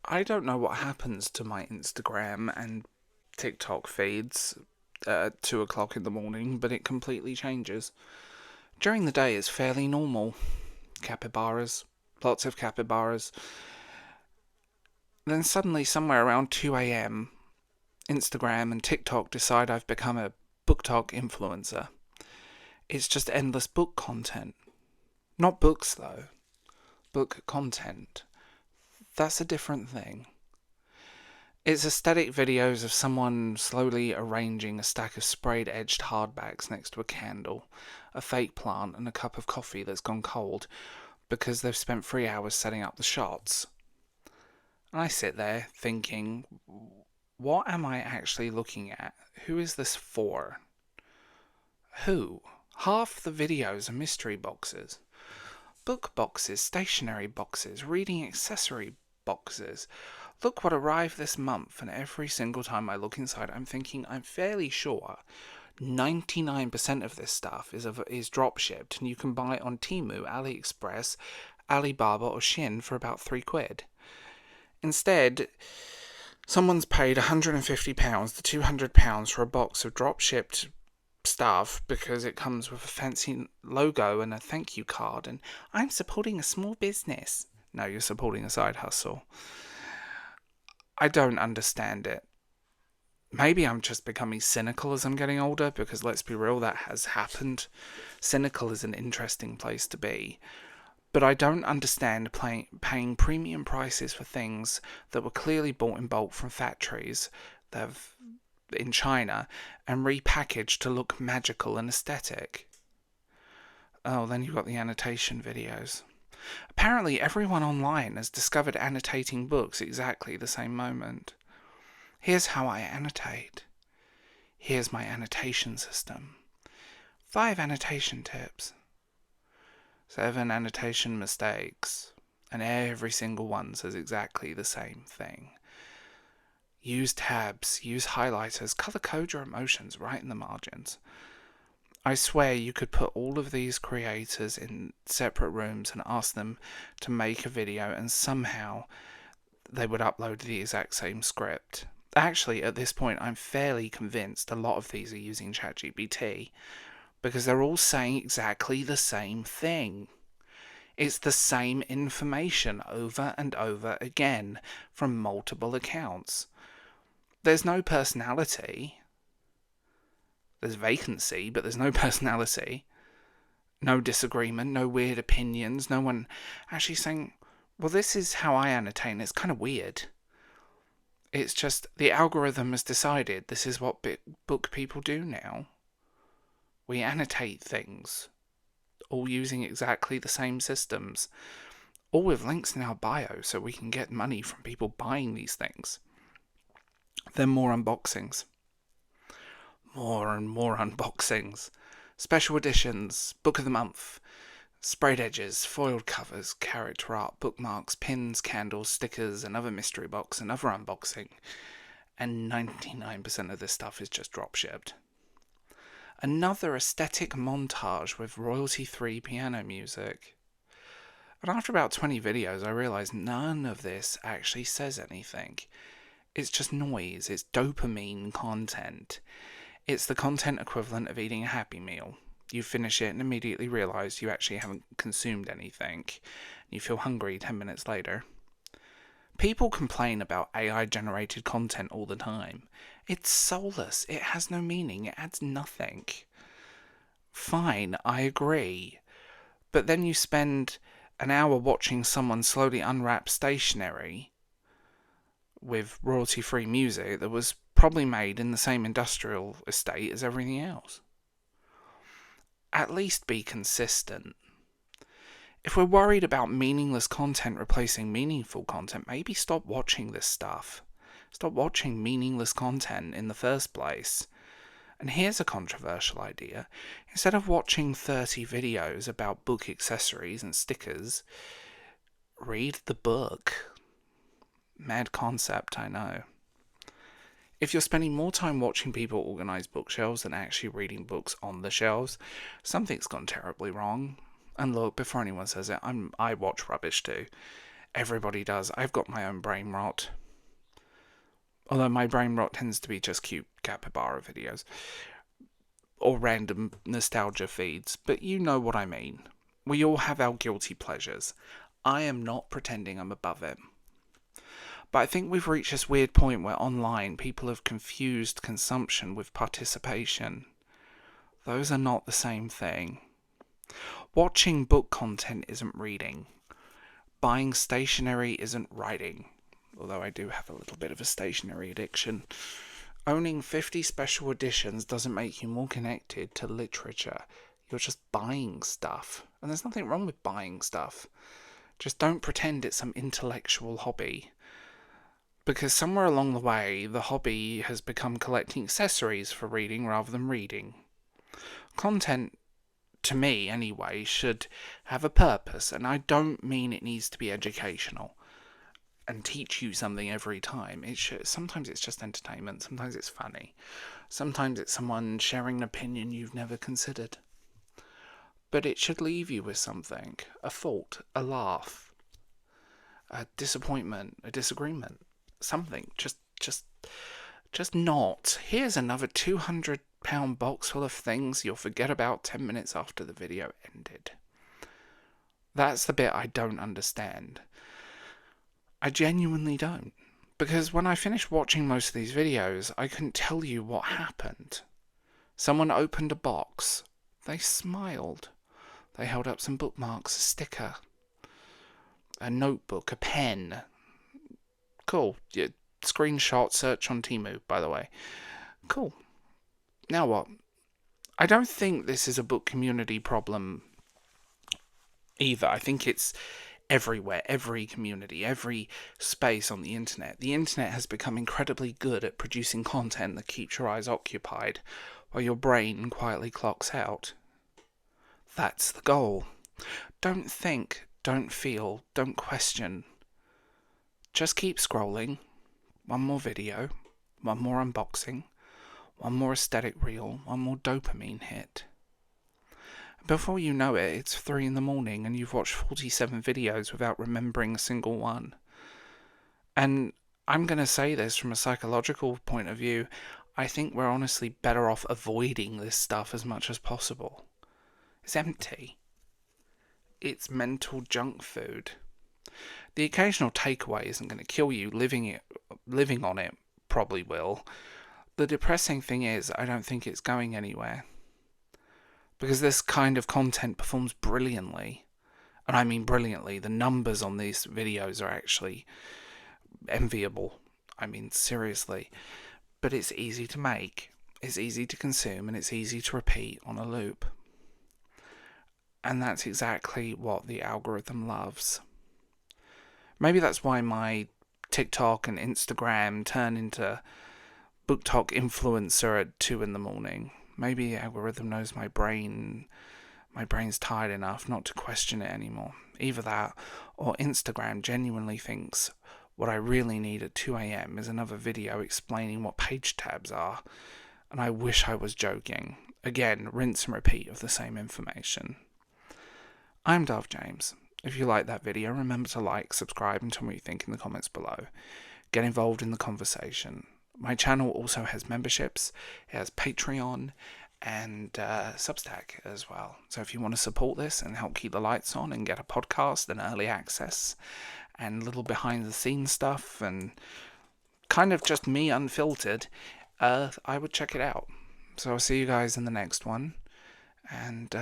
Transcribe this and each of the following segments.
I don't know what happens to my Instagram and TikTok feeds at 2 o'clock in the morning, but it completely changes. During the day, it's fairly normal. Capybaras, lots of capybaras. Then suddenly, somewhere around 2 a.m., Instagram and TikTok decide I've become a book talk influencer. It's just endless book content. Not books, though. Book content. That's a different thing. It's aesthetic videos of someone slowly arranging a stack of sprayed-edged hardbacks next to a candle, a fake plant, and a cup of coffee that's gone cold because they've spent 3 hours setting up the shots. And I sit there thinking, what am I actually looking at? Who is this for? Who? Half the videos are mystery boxes. Book boxes, stationery boxes, reading accessory boxes. Look what arrived this month, and every single time I look inside, I'm thinking I'm fairly sure 99% of this stuff is drop shipped, and you can buy it on Temu, AliExpress, Alibaba, or Shin for about £3. Instead, someone's paid £150 to £200 for a box of drop shipped stuff because it comes with a fancy logo and a thank you card, and I'm supporting a small business. No, you're supporting a side hustle. I don't understand it. Maybe I'm just becoming cynical as I'm getting older, because let's be real, that has happened. Cynical is an interesting place to be. But I don't understand paying premium prices for things that were clearly bought in bulk from factories in China and repackaged to look magical and aesthetic. Oh, then you've got the annotation videos. Apparently everyone online has discovered annotating books exactly the same moment. Here's how I annotate. Here's my annotation system. 5 annotation tips. 7 annotation mistakes. And every single one says exactly the same thing. Use tabs, use highlighters, color code your emotions right in the margins. I swear you could put all of these creators in separate rooms and ask them to make a video, and somehow they would upload the exact same script. Actually, at this point, I'm fairly convinced a lot of these are using ChatGPT, because they're all saying exactly the same thing. It's the same information over and over again from multiple accounts. There's no personality. There's vacancy, but there's no personality. No disagreement, no weird opinions, no one actually saying, well, this is how I annotate, and it's kind of weird. It's just the algorithm has decided this is what book people do now. We annotate things, all using exactly the same systems, all with links in our bio so we can get money from people buying these things. Then more unboxings. More and more unboxings. Special editions, book of the month, sprayed edges, foiled covers, character art, bookmarks, pins, candles, stickers, another mystery box, another unboxing. And 99% of this stuff is just drop shipped. Another aesthetic montage with royalty-free piano music. And after about 20 videos, I realised none of this actually says anything. It's just noise. It's dopamine content. It's the content equivalent of eating a Happy Meal. You finish it and immediately realise you actually haven't consumed anything. You feel hungry 10 minutes later. People complain about AI-generated content all the time. It's soulless. It has no meaning. It adds nothing. Fine, I agree. But then you spend an hour watching someone slowly unwrap Stationery with royalty-free music that was probably made in the same industrial estate as everything else. At least be consistent. If we're worried about meaningless content replacing meaningful content, maybe stop watching this stuff. Stop watching meaningless content in the first place. And here's a controversial idea. Instead of watching 30 videos about book accessories and stickers, read the book. Mad concept, I know. If you're spending more time watching people organise bookshelves than actually reading books on the shelves, something's gone terribly wrong. And look, before anyone says it, I watch rubbish too. Everybody does. I've got my own brain rot. Although my brain rot tends to be just cute capybara videos. Or random nostalgia feeds. But you know what I mean. We all have our guilty pleasures. I am not pretending I'm above it. But I think we've reached this weird point where online people have confused consumption with participation. Those are not the same thing. Watching book content isn't reading. Buying stationery isn't writing. Although I do have a little bit of a stationery addiction. Owning 50 special editions doesn't make you more connected to literature. You're just buying stuff. And there's nothing wrong with buying stuff. Just don't pretend it's some intellectual hobby. Because somewhere along the way, the hobby has become collecting accessories for reading rather than reading. Content, to me anyway, should have a purpose, and I don't mean it needs to be educational and teach you something every time. Sometimes it's just entertainment, sometimes it's funny, sometimes it's someone sharing an opinion you've never considered. But it should leave you with something, a thought, a laugh, a disappointment, a disagreement, something. Just not. Here's another £200 box full of things you'll forget about 10 minutes after the video ended. That's the bit I don't understand. I genuinely don't. Because when I finished watching most of these videos, I couldn't tell you what happened. Someone opened a box. They smiled. They held up some bookmarks, a sticker, a notebook, a pen. Cool. Yeah, screenshot, search on Temu, by the way. Cool. Now what? I don't think this is a book community problem either. I think it's everywhere, every community, every space on the internet. The internet has become incredibly good at producing content that keeps your eyes occupied while your brain quietly clocks out. That's the goal. Don't think, don't feel, don't question. Just keep scrolling. One more video, one more unboxing, one more aesthetic reel, one more dopamine hit. Before you know it, it's 3 a.m. and you've watched 47 videos without remembering a single one. And I'm going to say this from a psychological point of view, I think we're honestly better off avoiding this stuff as much as possible. It's empty. It's mental junk food. The occasional takeaway isn't going to kill you. Living on it probably will. The depressing thing is, I don't think it's going anywhere. Because this kind of content performs brilliantly. And I mean brilliantly. The numbers on these videos are actually enviable. I mean, seriously. But it's easy to make. It's easy to consume. And it's easy to repeat on a loop. And that's exactly what the algorithm loves. Maybe that's why my TikTok and Instagram turn into BookTok influencer at 2 a.m. Maybe the algorithm knows my brain's tired enough not to question it anymore. Either that, or Instagram genuinely thinks what I really need at 2 a.m. is another video explaining what page tabs are. And I wish I was joking. Again, rinse and repeat of the same information. I'm Dove James. If you like that video, remember to like, subscribe, and tell me what you think in the comments below. Get involved in the conversation. My channel also has memberships. It has Patreon and Substack as well. So if you want to support this and help keep the lights on and get a podcast and early access and little behind the scenes stuff and kind of just me unfiltered, I would check it out. So I'll see you guys in the next one. And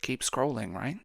keep scrolling, right?